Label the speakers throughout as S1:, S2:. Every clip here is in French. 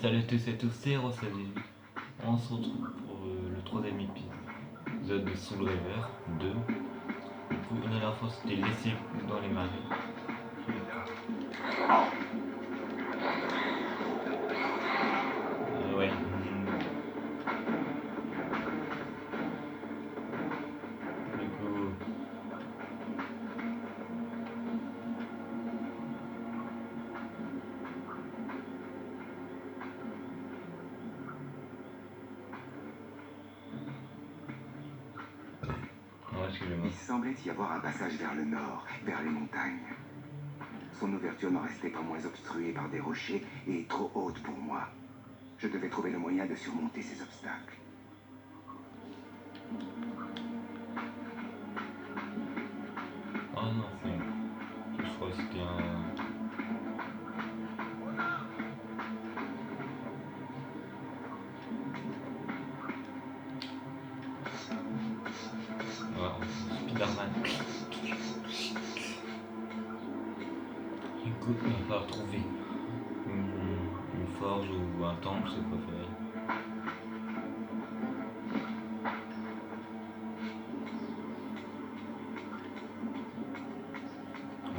S1: Salut à tous et à tous, c'est Rosalie. On se retrouve pour le troisième épisode de Soul River 2. Du coup, la dernière fois c'était laissé dans les marais. Ouais. Du coup, excusez-moi.
S2: Il semblait y avoir un passage vers le nord, vers les montagnes. Son ouverture n'en restait pas moins obstruée par des rochers et trop haute pour moi. Je devais trouver le moyen de surmonter ces obstacles.
S1: Oh non, je crois que c'était un. Spider-Man. Écoute, il va falloir trouver une forge ou un temple, c'est préféré.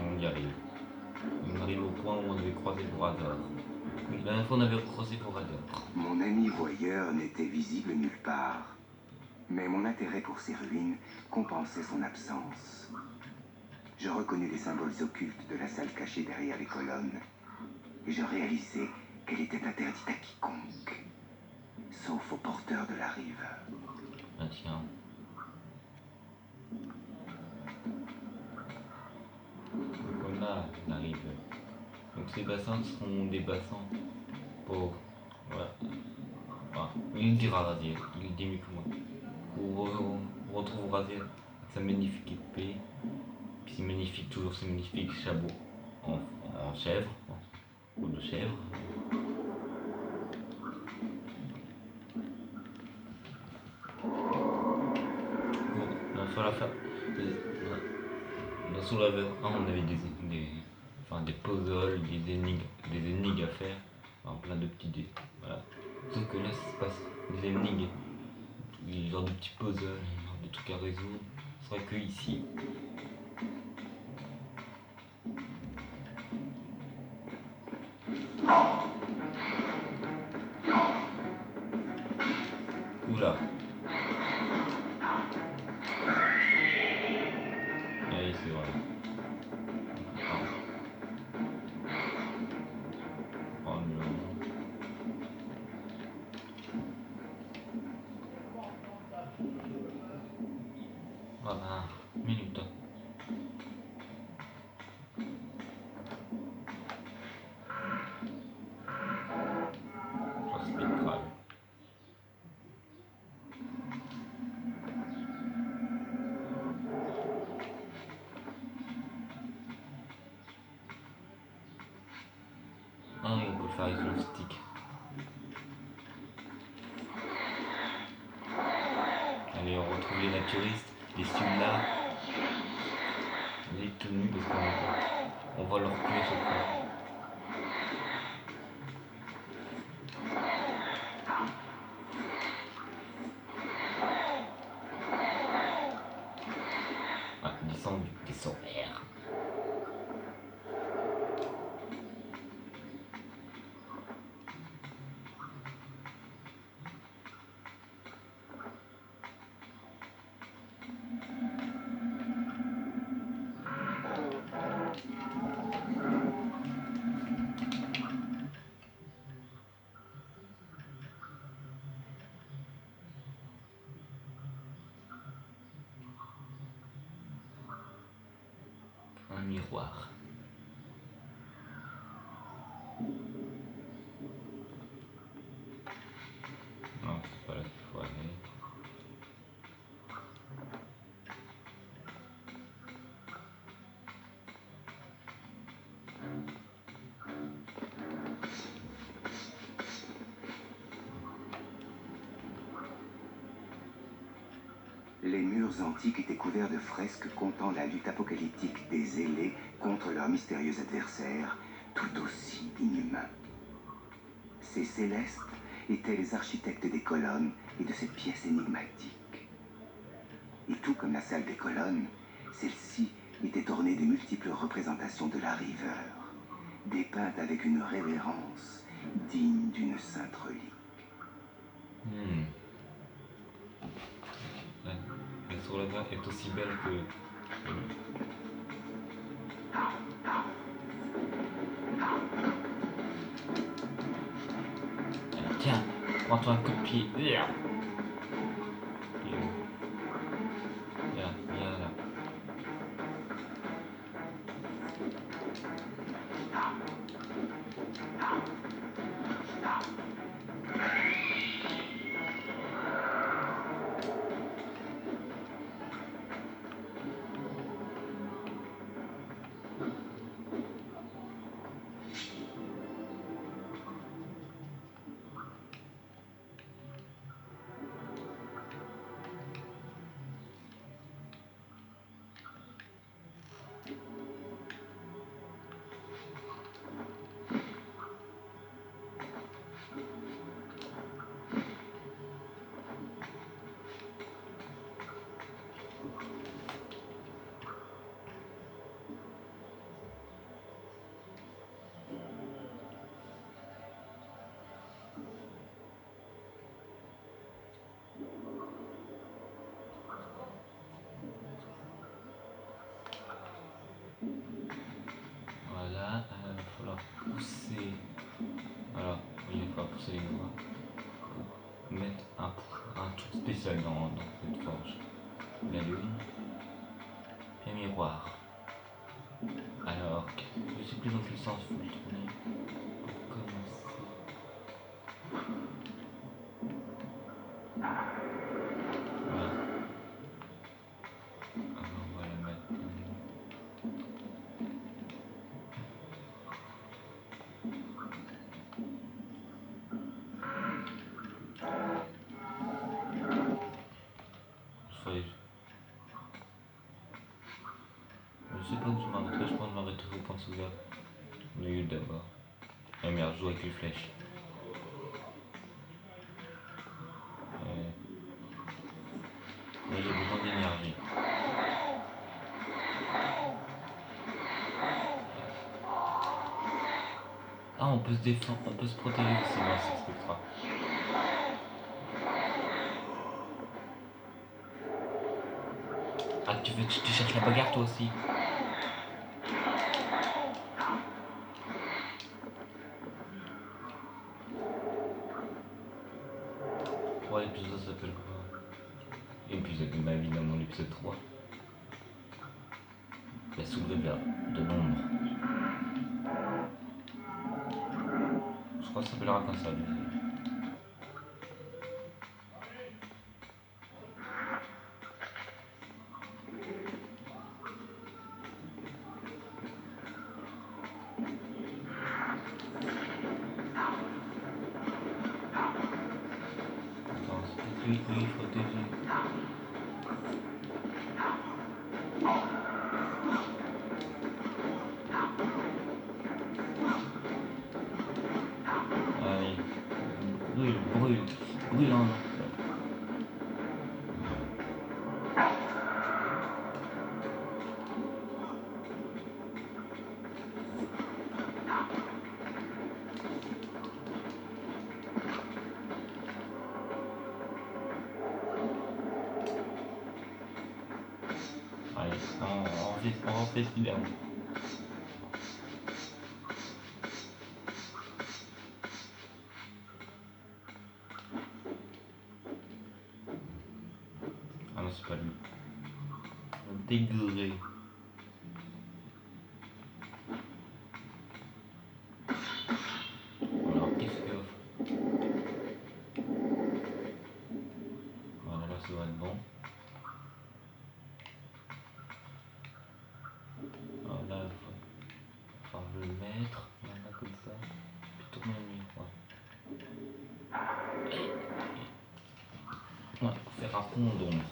S1: On y arrive. On arrive au point où on devait croiser le hasard. La dernière fois on avait croisé pour hasard.
S2: Mon ami voyeur n'était visible nulle part. Mais mon intérêt pour ces ruines compensait son absence. Je reconnus les symboles occultes de la salle cachée derrière les colonnes. Et je réalisai qu'elle était interdite à quiconque, sauf aux porteurs de la rive.
S1: Ah tiens. Donc là, on arrive. Donc ces bassins seront des bassins pour. Voilà. Enfin, il dira Raziel, il dit mieux que moi. On retrouve Raziel avec sa magnifique épée. Puis c'est magnifique, toujours ce magnifique chapeau en chèvre. Ou de chèvre. Bon, sur la fin. Dans Soul River 1, on avait des puzzles, des énigmes à faire, enfin, plein de petits dés. Voilà. Sauf que là, ça se passe des énigmes, des genres de petits puzzles, des trucs à résoudre. C'est vrai que ici. Oula. Oui, c'est vrai. Oh non. Voilà, minute. Ça c'est grave. Ah oui, on peut le faire avec le stick. Allez, on retrouve les naturistes, les là, les tenues parce qu'on va leur tuer ce coup. Ah, descend R. Un miroir. Non, c'est pas là qu'il faut aller.
S2: Les murs antiques étaient couverts de fresques comptant la lutte apocalyptique des ailés contre leurs mystérieux adversaires, tout aussi inhumains. Ces célestes étaient les architectes des colonnes et de cette pièce énigmatique. Et tout comme la salle des colonnes, celle-ci était ornée de multiples représentations de la riveur, dépeintes avec une révérence digne d'une sainte relique.
S1: La tour là-bas est aussi belle que... Tiens, prends-toi un coup de pied. Viens, viens là. Voilà, il va falloir pousser. Voilà, il va falloir pousser les doigts pour mettre un truc spécial dans cette forge. La lune et miroir. Alors, je sais plus dans quel sens il faut le tourner pour commencer. Voilà. Alors, on va le mettre. Je sais pas où je m'arrêterai, je pense que je m'arrêterai au point de sauvegarde. On a eu d'abord. Ah merde, je joue avec les flèches. Mais j'ai besoin d'énergie. Ah, on peut se défendre, on peut se protéger, c'est moi, c'est extra. Ah, tu cherches la bagarre toi aussi? Ouais, l'épisode ça s'appelle quoi? Épisode de ma vie, dans l'épisode 3. La soulevé de l'ombre. Je crois que ça s'appellera comme ça. Attends, c'est lui, protéger. Allez, brûle en enfer. Allez, on refait celui-là. Ah non, c'est pas lui. Dégueulé. Alors, qu'est-ce que... Voilà, là, ça doit être bon. Alors là, il va falloir le mettre. Voilà, comme ça. Puis tourner le miroir. Ouais, pour faire un fond d'ombre.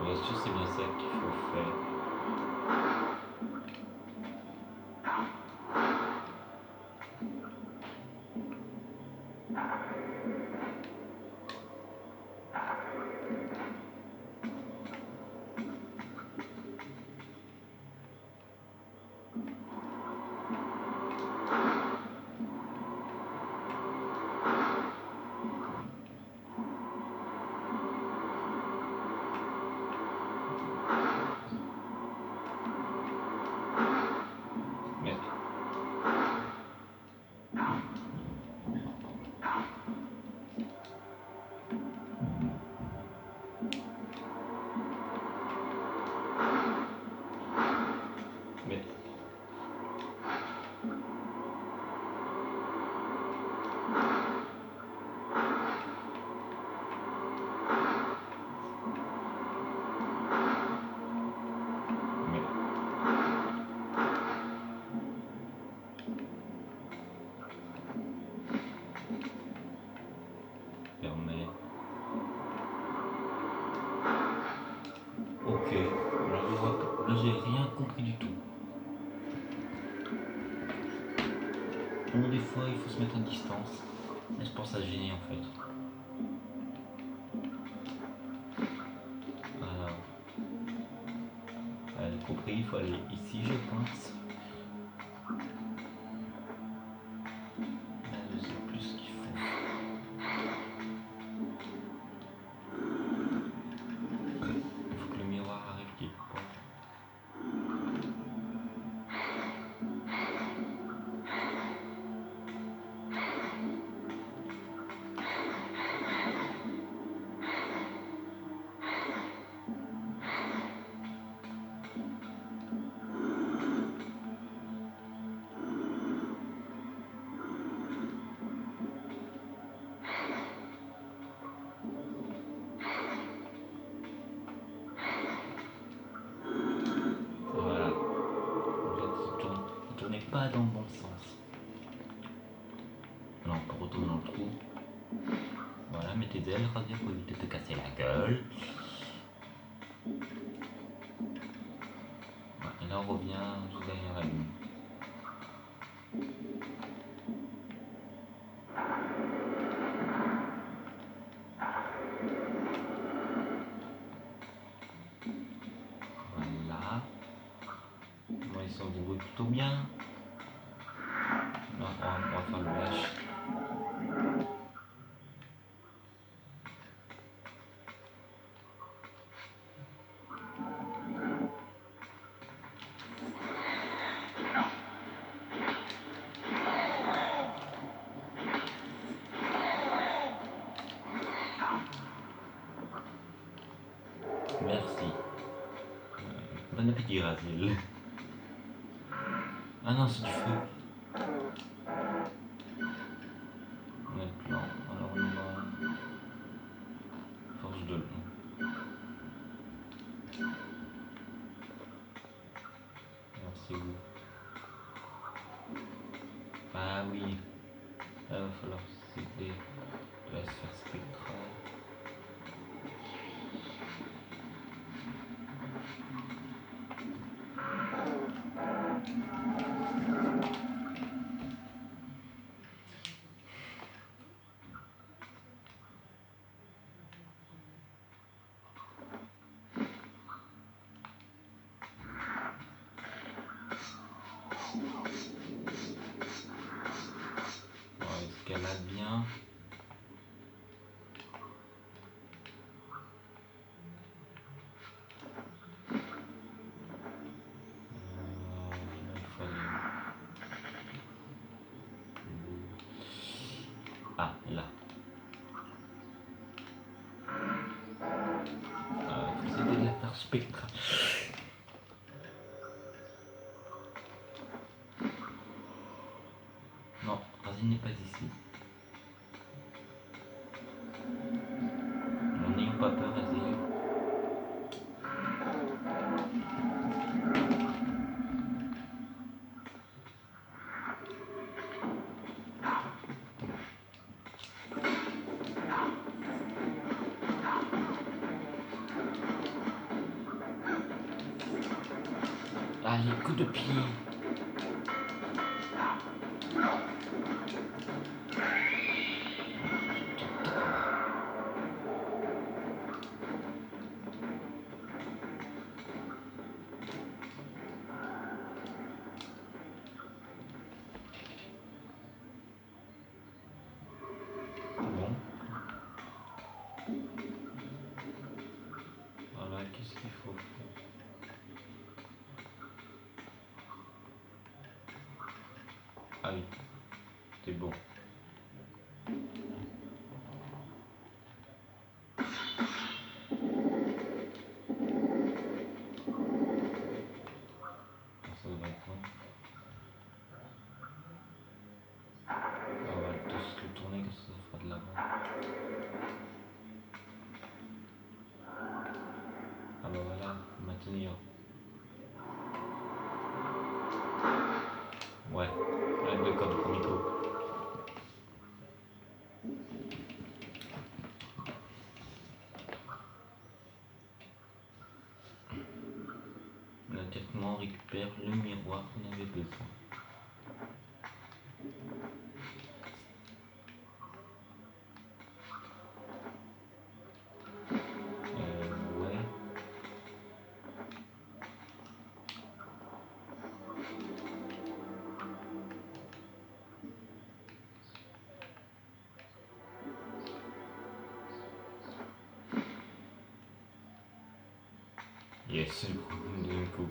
S1: Bien sûr, c'est bien ça qu'il faut faire. Mais mais mais permet. Ok. Alors je vois que là j'ai rien compris du tout. Bon, des fois il faut se mettre à distance. Mais je pense à gêner en fait. Alors, elle a compris, il faut aller ici je pense. Là je sais plus ce qu'il faut. Il faut que le miroir arrive quelque part. Voilà. Ne tournez pas dans le bon sens. Non, pour retourner dans le trou. Voilà, mettez des ailes radiales pour éviter de te casser la gueule. Voilà, et là on revient juste derrière la lune. Voilà. Bon, ils s'en débrouillent plutôt bien. Non, on va faire le lâche. Merci. Bon appétit, Raziel. Ah non, c'est du feu. On a le plan. Alors on va... Force de l'eau. Alors c'est où? Ah oui. Là, il va falloir s'aider de la sphère spectrale. On escalade bien. Il faut aller... Ah, là. Il faut s'aider de la sphère spectrale. Non, Razine n'est pas ici. N'ayons pas peur, Razine. Ah, les coups de pied. Bon. Voilà, qu'est-ce qu'il faut faire? Ah oui, c'est bon. Ça devrait être bon. On va tous le tourner, que ça fera de l'avant. Ah bah voilà, maintenir. Ouais, avec deux cordes au micro. L'atterrement récupère le miroir qu'on avait besoin. Ouais. Yes, le coup.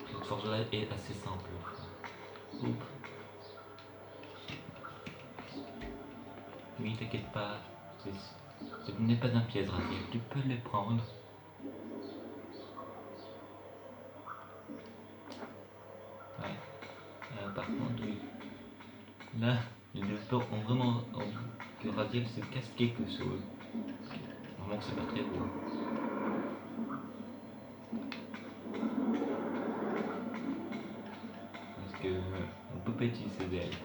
S1: Cette forge-là est assez simple. Oups. Oui, t'inquiète pas. Ce n'est pas un piège rasier. Tu peux les prendre. Ouais. Par contre, oui. Là, les développeurs ont vraiment envie que Radiel se casse quelque chose. Vraiment que c'est pas très beau. Parce que on peut péter ses ailes.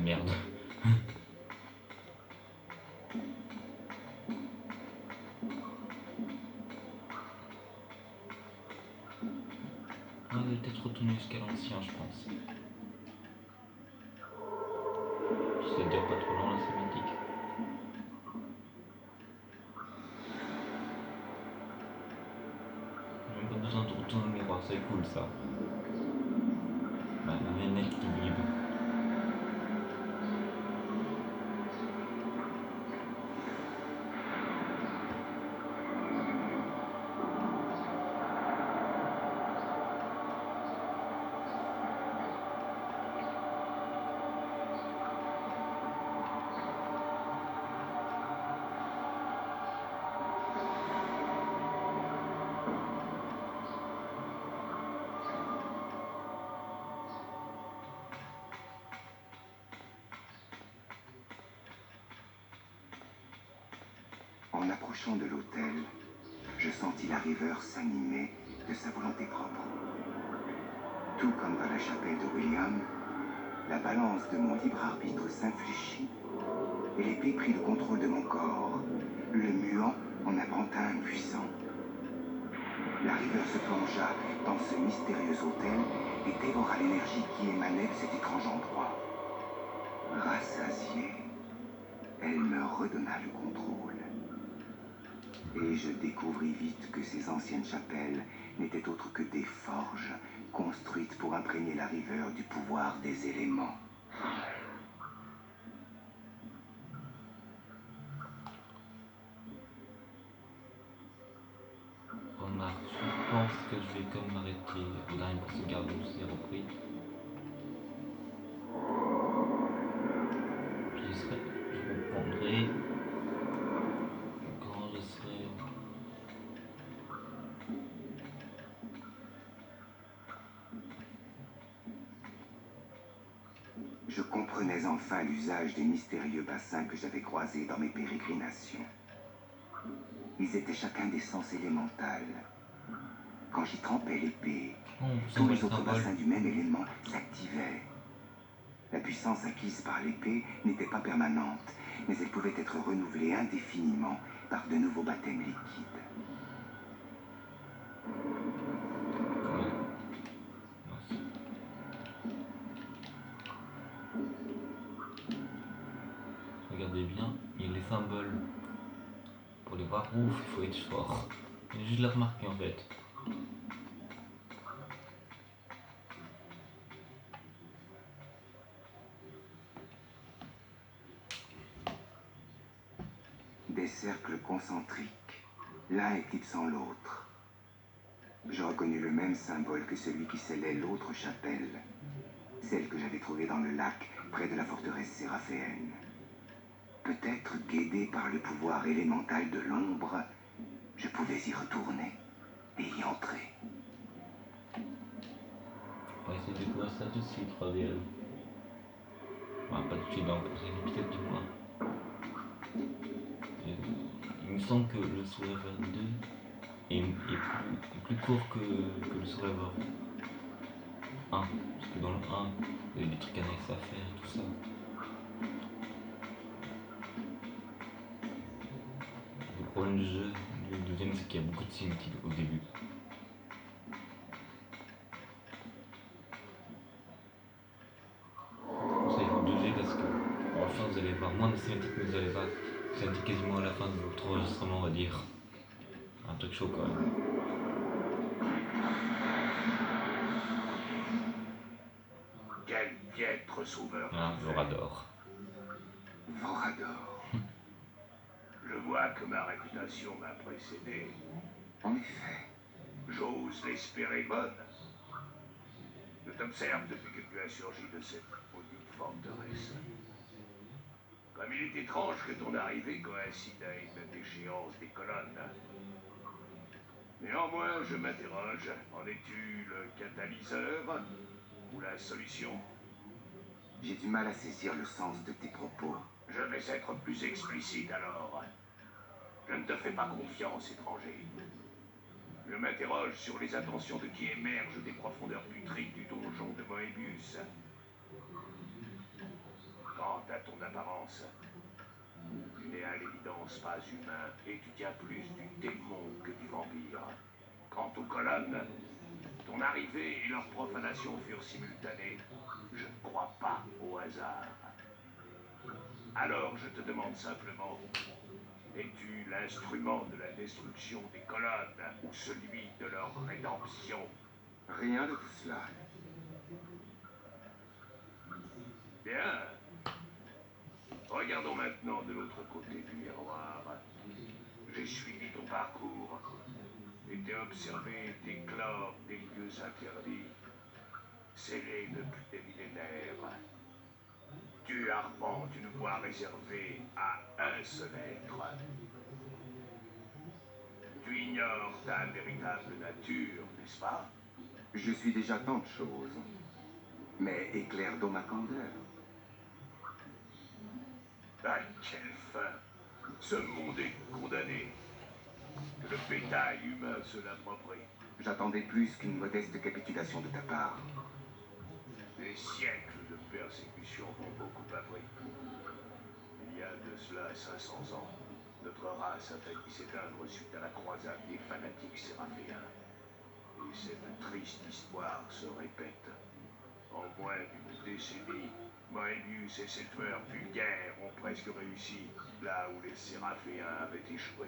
S1: Merde. On va peut-être retourner jusqu'à l'ancien, je pense. C'est déjà pas trop long la sémantique. J'ai même pas besoin de retourner le miroir, c'est cool ça. Bah, un équilibre.
S2: En approchant de l'hôtel, je sentis la riveur s'animer de sa volonté propre. Tout comme dans la chapelle de William, la balance de mon libre arbitre s'infléchit et l'épée prit le contrôle de mon corps, le muant en un pantin impuissant. La riveur se plongea dans ce mystérieux hôtel et dévora l'énergie qui émanait de cet étrange endroit. Rassasiée, elle me redonna le contrôle. Et je découvris vite que ces anciennes chapelles n'étaient autres que des forges construites pour imprégner la riveur du pouvoir des éléments.
S1: Remarque, je pense que je vais comme m'arrêter là une sauvegarde où c'est repris. Je reprendrai quand je serai.
S2: Je comprenais enfin l'usage des mystérieux bassins que j'avais croisés dans mes pérégrinations. Ils étaient chacun d'essence élémentale. Quand j'y trempais l'épée,
S1: Oh, on
S2: tous
S1: voit
S2: les
S1: le
S2: autres
S1: symbole.
S2: bassins du même élément s'activaient. La puissance acquise par l'épée n'était pas permanente, mais elle pouvait être renouvelée indéfiniment par de nouveaux baptêmes liquides.
S1: Comment? Mince. Regardez bien, il y a les symboles. Pour les voir, ouf, il faut être fort. J'ai juste la remarquer en fait.
S2: Des cercles concentriques, l'un éclipsant l'autre. Je reconnus le même symbole que celui qui scellait l'autre chapelle, celle que j'avais trouvée dans le lac près de la forteresse séraphéenne. Peut-être guidé par le pouvoir élémental de l'ombre, je pouvais y retourner et y entrer.
S1: On va essayer de découvrir ça tout de suite, Ravel. Enfin, pas tout de suite dans le prochain épisode du moins. Il me semble que le Survivor 2 est plus court que le Survivor 1. Parce que dans le 1, il y a des trucs annexes à faire et tout ça. Le problème du jeu, du deuxième, c'est qu'il y a beaucoup de cinématiques au début. Ça, il faut doser parce que à la fin, vous allez voir moins de cinématiques, mais vous allez voir cinématiques quasiment à la fin de votre enregistrement, on va dire. Un truc chaud quand même.
S3: Quel piètre sauveur.
S1: Voilà, Vorador.
S2: Vorador.
S3: Je vois que ma réputation m'a précédé.
S2: En effet,
S3: J'ose l'espérer bonne. Je t'observe depuis que tu as surgi de cette maudite forteresse. Comme il est étrange que ton arrivée coïncide à une déchéance des colonnes. Néanmoins, je m'interroge, en es-tu le catalyseur ou la solution?
S2: j'ai du mal à saisir le sens de tes propos.
S3: Je vais être plus explicite alors. Je ne te fais pas confiance, étranger. Je m'interroge sur les intentions de qui émergent des profondeurs putrides du donjon de Moebius. Quant à ton apparence, tu n'es à l'évidence pas humain et tu tiens plus du démon que du vampire. Quant aux colonnes, ton arrivée et leur profanation furent simultanées. Je ne crois pas au hasard. Alors je te demande simplement, es-tu l'instrument de la destruction des colonnes ou celui de leur rédemption?
S2: Rien de tout cela.
S3: Bien. Regardons maintenant de l'autre côté du miroir. J'ai suivi ton parcours et t'ai observé d'éclore des lieux interdits, scellés depuis des millénaires. Tu arpentes une voie réservée à un seul être. Tu ignores ta véritable nature, n'est-ce pas?
S2: Je suis déjà tant de choses. Mais éclaire d'eau ma candeur.
S3: À quelle fin? Ce monde est condamné. Que le bétail humain se l'approprie.
S2: J'attendais plus qu'une modeste capitulation de ta part.
S3: Des siècles de persécution ont beaucoup appris. Il y a de cela 500 ans, notre race a failli s'éteindre suite à la croisade des fanatiques séraphéens. Et cette triste histoire se répète. En moins d'une décennie, Moebius et ses tueurs vulgaires ont presque réussi là où les séraphéens avaient échoué.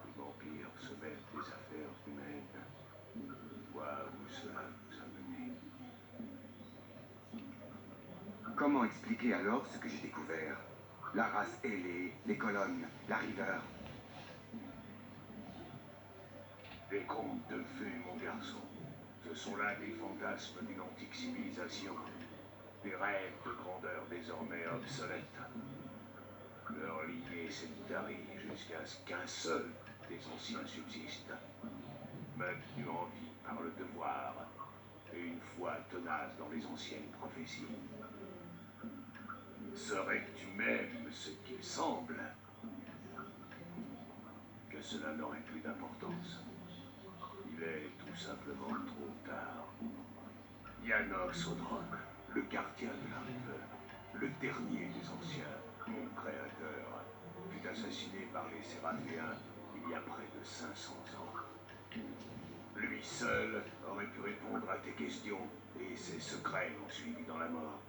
S3: Les vampires se mêlent des affaires humaines. Vois où cela nous a menés.
S2: Comment expliquer alors ce que j'ai découvert? La race ailée, les colonnes, la riveur.
S3: Des contes de fées, mon garçon. Ce sont là des fantasmes d'une antique civilisation. Des rêves de grandeur désormais obsolètes. Leur lignée s'étarie jusqu'à ce qu'un seul des anciens subsiste. Maintenu en vie par le devoir et une foi tenace dans les anciennes prophéties. Serais-tu même ce qu'il semble? cela n'aurait plus d'importance. Il est tout simplement trop tard. Janos Odron, le gardien de la rive, le dernier des anciens, mon créateur, fut assassiné par les Séraphéens il y a près de 500 ans. Lui seul aurait pu répondre à tes questions, et ses secrets l'ont suivi dans la mort.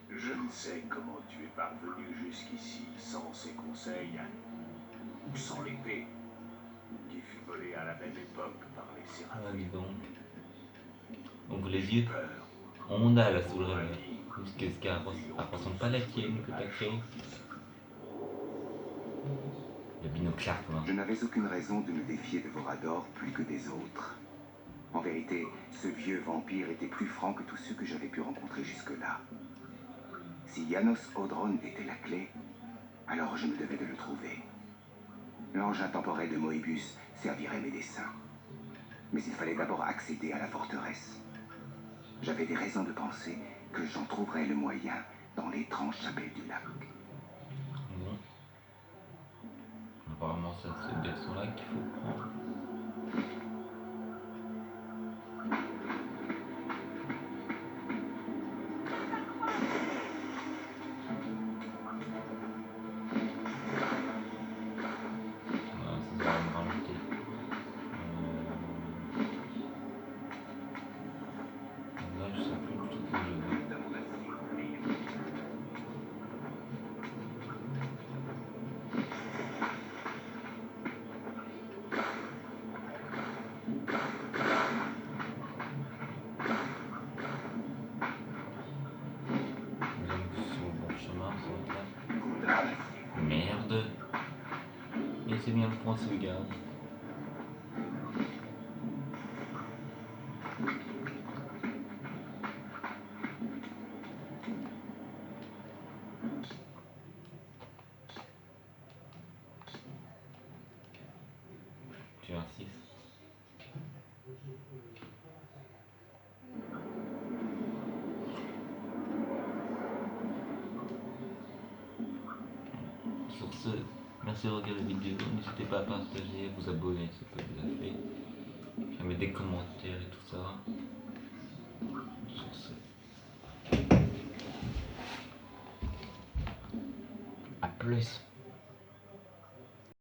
S3: Je ne sais comment tu es parvenu jusqu'ici sans ses conseils, ou sans l'épée, qui fut volée à la même époque par les
S1: Ah,
S3: Séraphéens.
S1: dis donc. Donc les yeux,
S3: Peur.
S1: on a la soulevé. Parce que ce qu'elle ressemble pas à la tienne que t'as créée. Le binoclard, quoi.
S2: Je n'avais aucune raison de me défier de Vorador plus que des autres. En vérité, ce vieux vampire était plus franc que tous ceux que j'avais pu rencontrer jusque-là. Si Janos Odron était la clé, alors je me devais de le trouver. L'engin temporel de Moebius servirait mes desseins. Mais il fallait d'abord accéder à la forteresse. J'avais des raisons de penser que j'en trouverais le moyen dans l'étrange chapelle du lac.
S1: Bon. Apparemment, c'est cette direction-là qu'il faut prendre. Voilà, ça va me rajouter. Là, je sais plus du tout où je vais. Donc, sur le bon chemin, ça va être là. Merde. Et c'est bien le point de sauvegarde. Tu as 6. Sur ce, merci de regarder la vidéo. N'hésitez pas à partager, à vous abonner si ce n'est pas déjà fait. À mettre des commentaires et tout ça. Sur ce. A plus.